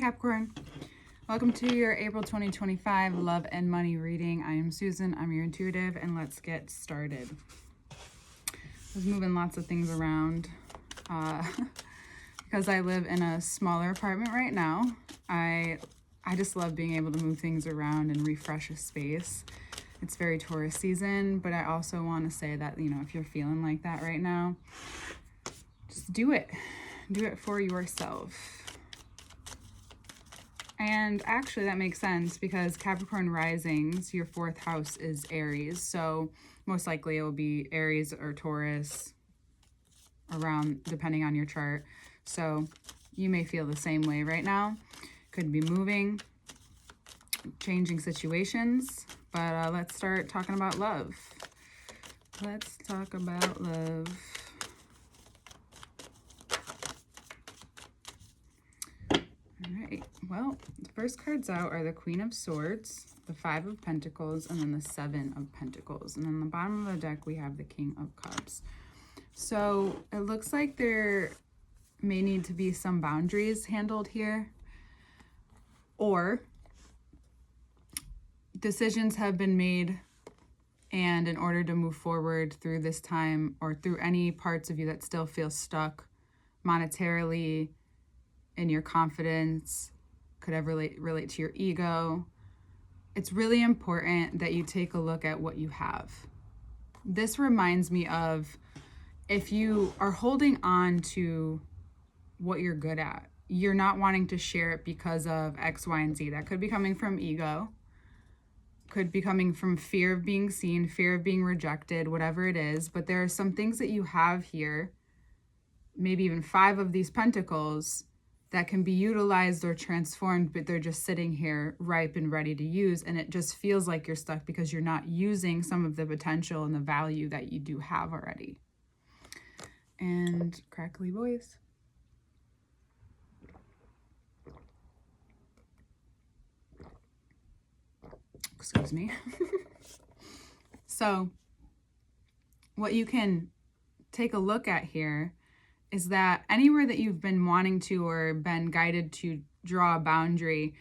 Capricorn. Welcome to your April 2025 love and money reading. I am Susan. I'm your intuitive, and let's get started. I was moving lots of things around because I live in a smaller apartment right now. I just love being able to move things around and refresh a space. It's very Taurus season, but I also want to say that, if you're feeling like that right now, just do it. Do it for yourself. And actually that makes sense because Capricorn risings, your fourth house is Aries. So most likely it will be Aries or Taurus around, depending on your chart. So you may feel the same way right now. Could be moving, changing situations, but let's start talking about love. Let's talk about love. All right, well, the first cards out are the Queen of Swords, the Five of Pentacles, and then the Seven of Pentacles. And then the bottom of the deck, we have the King of Cups. So it looks like there may need to be some boundaries handled here, or decisions have been made, and in order to move forward through this time or through any parts of you that still feel stuck monetarily, in your confidence, could ever relate to your ego, it's really important that you take a look at what you have. This reminds me of, if you are holding on to what you're good at, you're not wanting to share it because of X, Y, and Z. That could be coming from ego, could be coming from fear of being seen, fear of being rejected, whatever it is. But there are some things that you have here, maybe even 5 of these pentacles, that can be utilized or transformed, but they're just sitting here ripe and ready to use. And it just feels like you're stuck because you're not using some of the potential and the value that you do have already. And crackly voice. Excuse me. So what you can take a look at here is that anywhere that you've been wanting to or been guided to draw a boundary,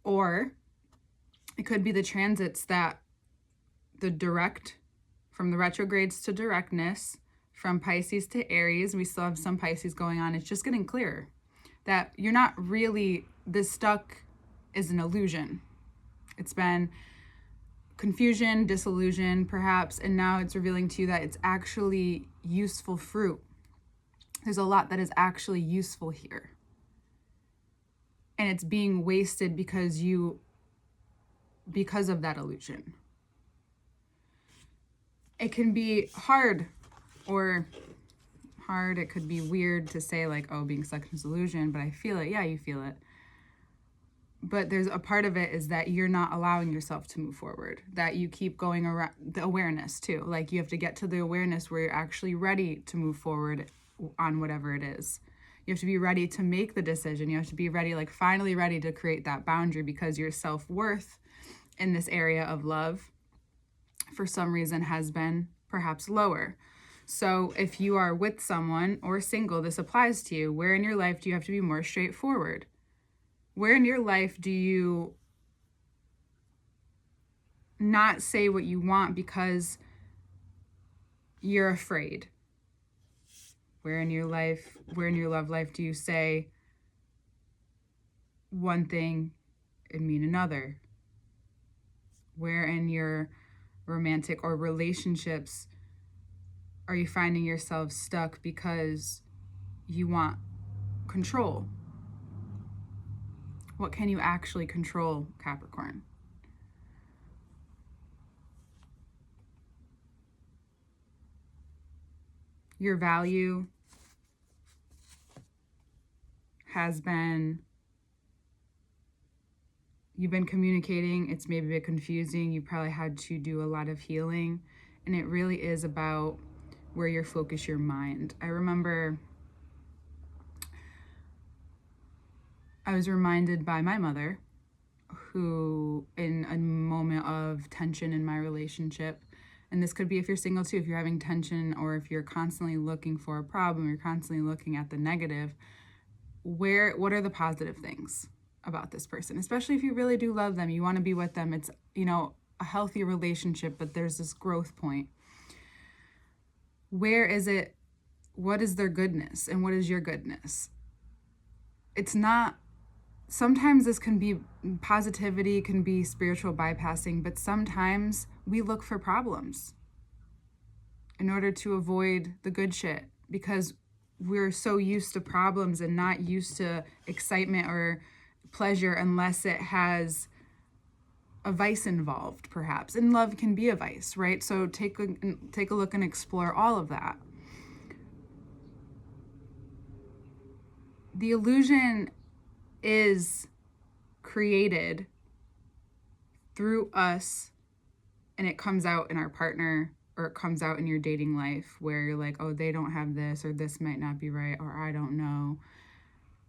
or it could be the transits that the direct, from the retrogrades to directness, from Pisces to Aries, we still have some Pisces going on. It's just getting clearer that you're not really, this stuck is an illusion. It's been confusion, disillusion perhaps, and now it's revealing to you that it's actually useful fruit. There's a lot that is actually useful here. And it's being wasted because of that illusion. It can be hard, it could be weird to say like, oh, being stuck in this illusion, but I feel it. Yeah, you feel it. But there's a part of it is that you're not allowing yourself to move forward, that you keep going around the awareness too. Like you have to get to the awareness where you're actually ready to move forward on whatever it is. You have to be ready to make the decision. You have to be ready, like finally ready to create that boundary, because your self-worth in this area of love for some reason has been perhaps lower. So if you are with someone or single, this applies to you. Where in your life do you have to be more straightforward? Where in your life do you not say what you want because you're afraid? Where in your love life do you say one thing and mean another? Where in your romantic or relationships are you finding yourself stuck because you want control? What can you actually control, Capricorn? Your value has been, you've been communicating, it's maybe a bit confusing, you probably had to do a lot of healing, and it really is about where you focus your mind. I remember I was reminded by my mother, who in a moment of tension in my relationship, and this could be if you're single too, if you're having tension or if you're constantly looking for a problem, you're constantly looking at the negative, what are the positive things? about this person, especially if you really do love them. You want to be with them. It's, a healthy relationship, but there's this growth point. Where is it? What is their goodness and what is your goodness? It's not, sometimes this can be positivity, can be spiritual bypassing, but sometimes we look for problems in order to avoid the good shit because we're so used to problems and not used to excitement or pleasure unless it has a vice involved, perhaps. And love can be a vice, right? So take a look and explore all of that. The illusion is created through us, and it comes out in our partner, or it comes out in your dating life where you're like, oh, they don't have this, or this might not be right, or I don't know.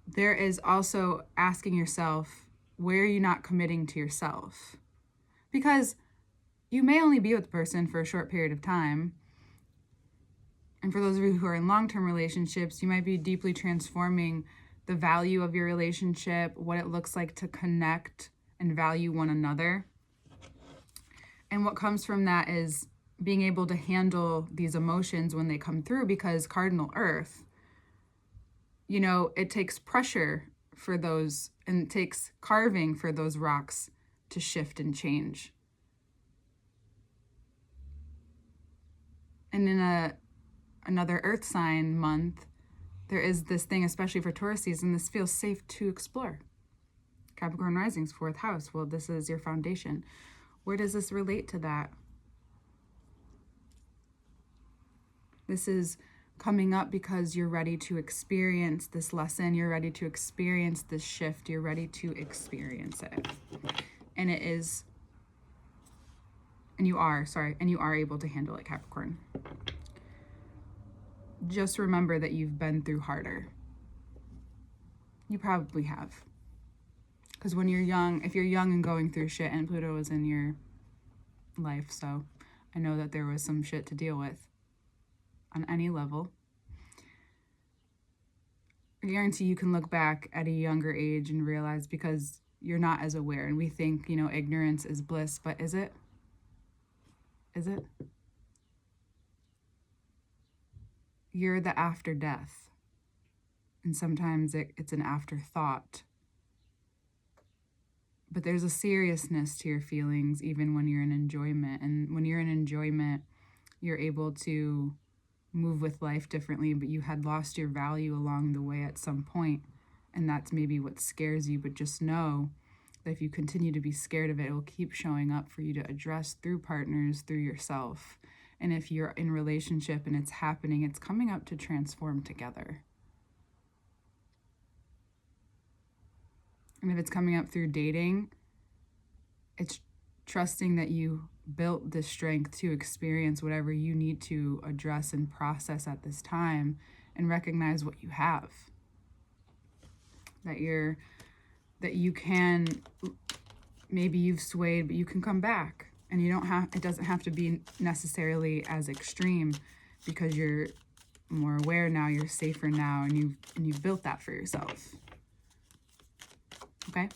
There is also asking yourself, where are you not committing to yourself? Because you may only be with the person for a short period of time. And for those of you who are in long-term relationships, you might be deeply transforming the value of your relationship, what it looks like to connect and value one another. And what comes from that is being able to handle these emotions when they come through, because cardinal earth, it takes pressure for those, and it takes carving for those rocks to shift and change. And in another earth sign month, there is this thing, especially for Taurus season, this feels safe to explore. Capricorn rising's 4th house. Well, this is your foundation. Where does this relate to that? This is coming up because you're ready to experience this lesson. You're ready to experience this shift. You're ready to experience it. And it is, and you are able to handle it, Capricorn. Just remember that you've been through harder. You probably have. Because when you're young, if you're young and going through shit, and Pluto is in your life, so I know that there was some shit to deal with on any level. I guarantee you can look back at a younger age and realize, because you're not as aware, and we think, ignorance is bliss, but is it? Is it? You're the after death, and sometimes it's an afterthought. But there's a seriousness to your feelings even when you're in enjoyment. And when you're in enjoyment, you're able to move with life differently, but you had lost your value along the way at some point, and that's maybe what scares you. But just know that if you continue to be scared of it, it will keep showing up for you to address through partners, through yourself. And if you're in a relationship and it's happening, it's coming up to transform together. And if it's coming up through dating, it's trusting that you built the strength to experience whatever you need to address and process at this time, and recognize what you have. That you can, maybe you've swayed, but you can come back. And it doesn't have to be necessarily as extreme, because you're more aware now, you're safer now, and you've built that for yourself. Okay?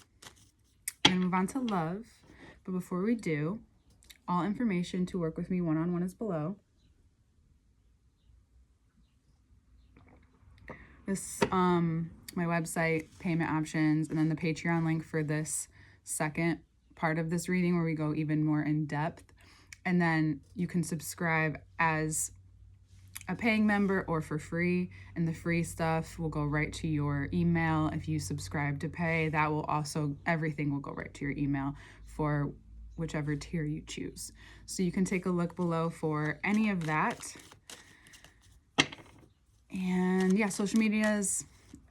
We're gonna move on to love. But before we do, all information to work with me one-on-one is below. This, my website, payment options, and then the Patreon link for this second part of this reading where we go even more in depth. And then you can subscribe as a paying member or for free, and the free stuff will go right to your email. If you subscribe to pay, that will also, everything will go right to your email for whichever tier you choose. So you can take a look below for any of that. And yeah, social medias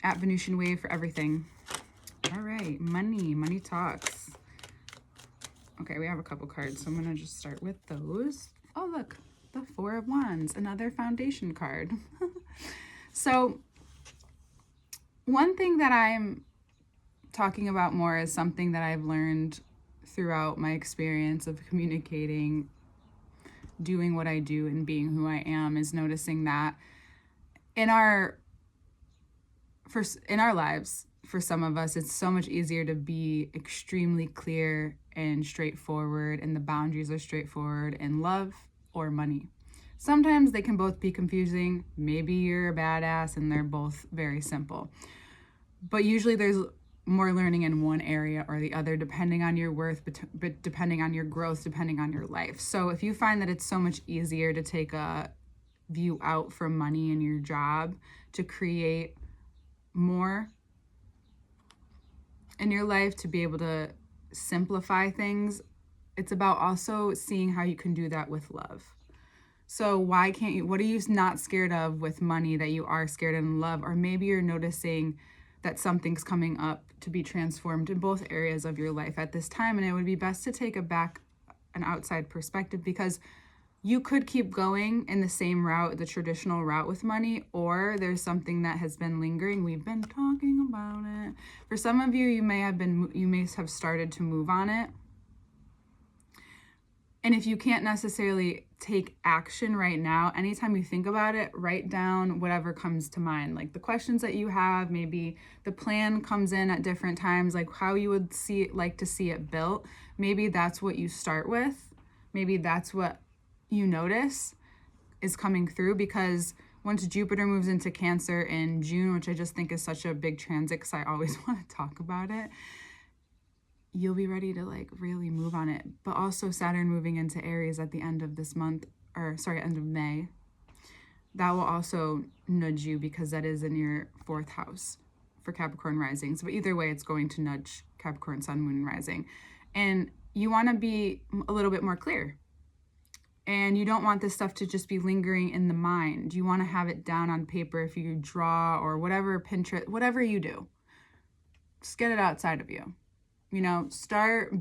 at Venusian Wave for everything. All right, money talks. Okay, we have a couple cards, so I'm gonna just start with those. Oh, look, the 4 of Wands, another foundation card. So one thing that I'm talking about more is something that I've learned throughout my experience of communicating, doing what I do, and being who I am, is noticing that in our lives, for some of us, it's so much easier to be extremely clear and straightforward, and the boundaries are straightforward in love or money. Sometimes they can both be confusing. Maybe you're a badass and they're both very simple. But usually there's more learning in one area or the other, depending on your worth, but depending on your growth, depending on your life. So if you find that it's so much easier to take a view out from money in your job to create more in your life, to be able to simplify things, it's about also seeing how you can do that with love. So why can't you, what are you not scared of with money that you are scared in love? Or maybe you're noticing that something's coming up to be transformed in both areas of your life at this time. And it would be best to take an outside perspective, because you could keep going in the same route, the traditional route with money, or there's something that has been lingering. We've been talking about it. For some of you, you may have started to move on it. And if you can't necessarily take action right now, anytime you think about it, write down whatever comes to mind, like the questions that you have. Maybe the plan comes in at different times, like how you would like to see it built. Maybe that's what you start with. Maybe that's what you notice is coming through, because once Jupiter moves into Cancer in June, which I just think is such a big transit because I always want to talk about it, you'll be ready to like really move on it. But also Saturn moving into Aries at the end of this month, end of May, that will also nudge you, because that is in your 4th house for Capricorn risings. But either way, it's going to nudge Capricorn sun, moon, and rising. And you want to be a little bit more clear. And you don't want this stuff to just be lingering in the mind. You want to have it down on paper. If you draw or whatever, Pinterest, whatever you do, just get it outside of you. Start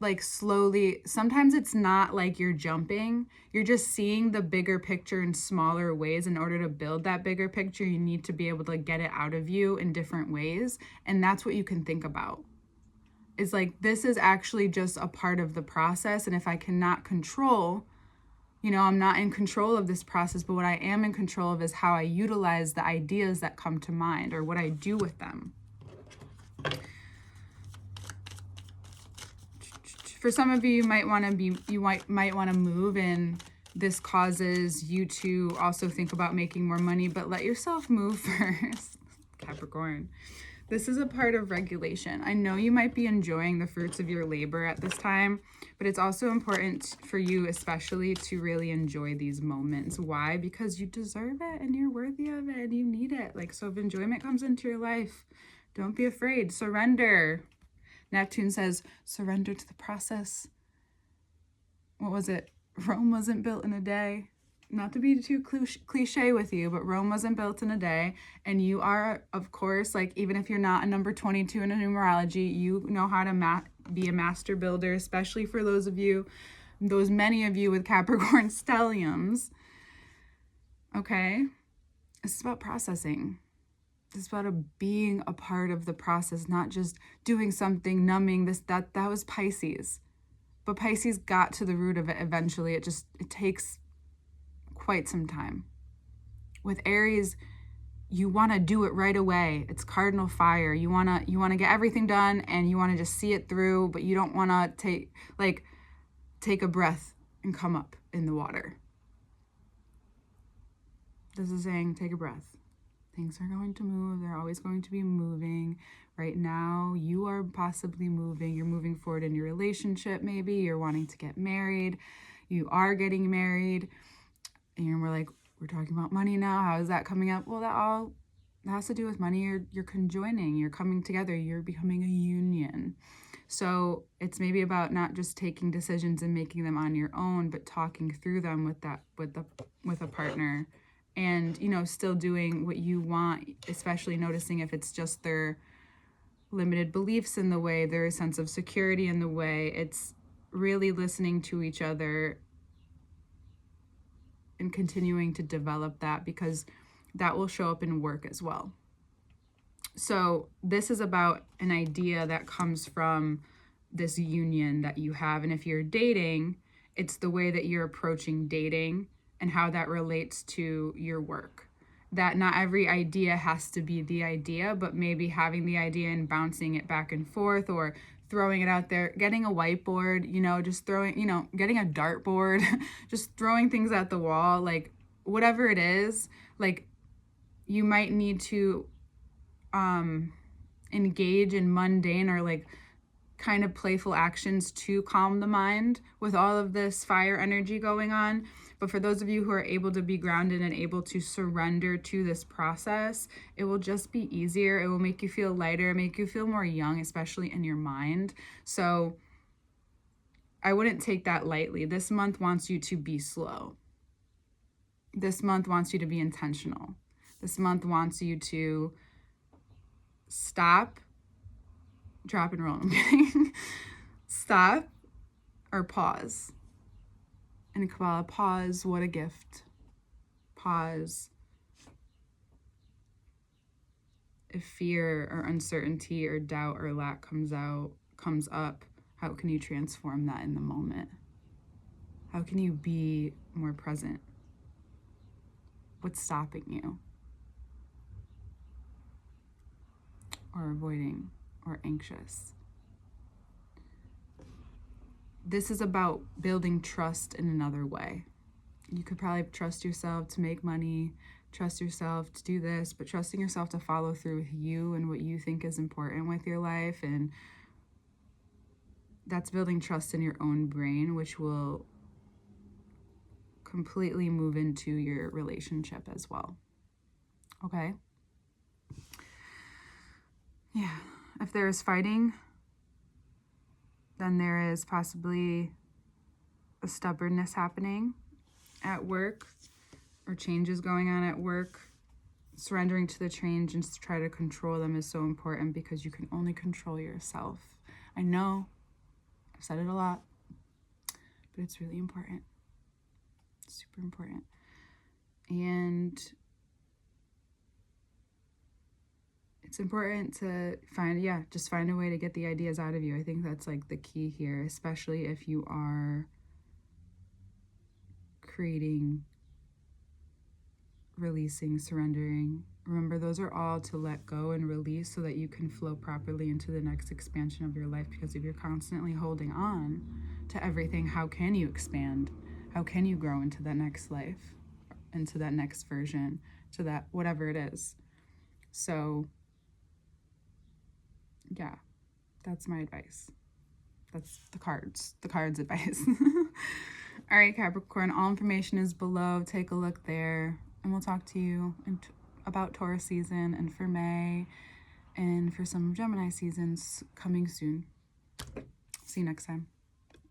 like slowly. Sometimes it's not like you're jumping. You're just seeing the bigger picture in smaller ways. In order to build that bigger picture, you need to be able to get it out of you in different ways. And that's what you can think about. It's like, this is actually just a part of the process. And if I cannot control, I'm not in control of this process, but what I am in control of is how I utilize the ideas that come to mind, or what I do with them. For some of you, you might want to move, and this causes you to also think about making more money, but let yourself move first. Capricorn. This is a part of regulation. I know you might be enjoying the fruits of your labor at this time, but it's also important for you especially to really enjoy these moments. Why? Because you deserve it and you're worthy of it and you need it. So if enjoyment comes into your life, don't be afraid. Surrender. Neptune says, surrender to the process. What was it? Rome wasn't built in a day. Not to be too cliche with you, but Rome wasn't built in a day. And you are, of course, even if you're not a number 22 in a numerology, you know how to be a master builder, especially for those many of you with Capricorn stelliums. Okay? It's about processing. It's about being a part of the process, not just doing something, numbing this, that was Pisces. But Pisces got to the root of it eventually. It takes quite some time. With Aries, you want to do it right away. It's cardinal fire. You want to get everything done, and you want to just see it through, but you don't want to take a breath and come up in the water. This is saying, take a breath. Things are going to move. They're always going to be moving. Right now, you are possibly moving. You're moving forward in your relationship, maybe. You're wanting to get married. You are getting married. And we're talking about money now. How is that coming up? Well, that has to do with money. You're conjoining. You're coming together. You're becoming a union. So it's maybe about not just taking decisions and making them on your own, but talking through them with a partner. And, still doing what you want, especially noticing if it's just their limited beliefs in the way, their sense of security in the way. It's really listening to each other and continuing to develop that, because that will show up in work as well. So this is about an idea that comes from this union that you have. And if you're dating, it's the way that you're approaching dating and how that relates to your work. that not every idea has to be the idea, but maybe having the idea and bouncing it back and forth, or throwing it out there, getting a whiteboard, just throwing, getting a dartboard, just throwing things at the wall, like whatever it is, like you might need to engage in mundane or like kind of playful actions to calm the mind with all of this fire energy going on. But for those of you who are able to be grounded and able to surrender to this process, it will just be easier. It will make you feel lighter, make you feel more young, especially in your mind. So I wouldn't take that lightly. This month wants you to be slow. This month wants you to be intentional. This month wants you to stop, drop and roll. I'm kidding. Stop or pause. In Kabbalah, pause, what a gift. Pause. If fear or uncertainty or doubt or lack comes up, how can you transform that in the moment? How can you be more present? What's stopping you? Or avoiding or anxious? This is about building trust in another way. You could probably trust yourself to make money, trust yourself to do this, but trusting yourself to follow through with you and what you think is important with your life. And that's building trust in your own brain, which will completely move into your relationship as well. Okay? Yeah. If there is fighting, then there is possibly a stubbornness happening at work, or changes going on at work. Surrendering to the change and to try to control them is so important, because you can only control yourself. I know, I've said it a lot, but it's really important. It's super important. And it's important to find a way to get the ideas out of you. I think that's like the key here, especially if you are creating, releasing, surrendering. Remember, those are all to let go and release so that you can flow properly into the next expansion of your life. Because if you're constantly holding on to everything, how can you expand? How can you grow into that next life, into that next version, to that whatever it is? So yeah, that's my advice. That's the cards advice. All right, Capricorn, all information is below. Take a look there, and we'll talk to you about Taurus season, and for May, and for some Gemini seasons coming soon. See you next time.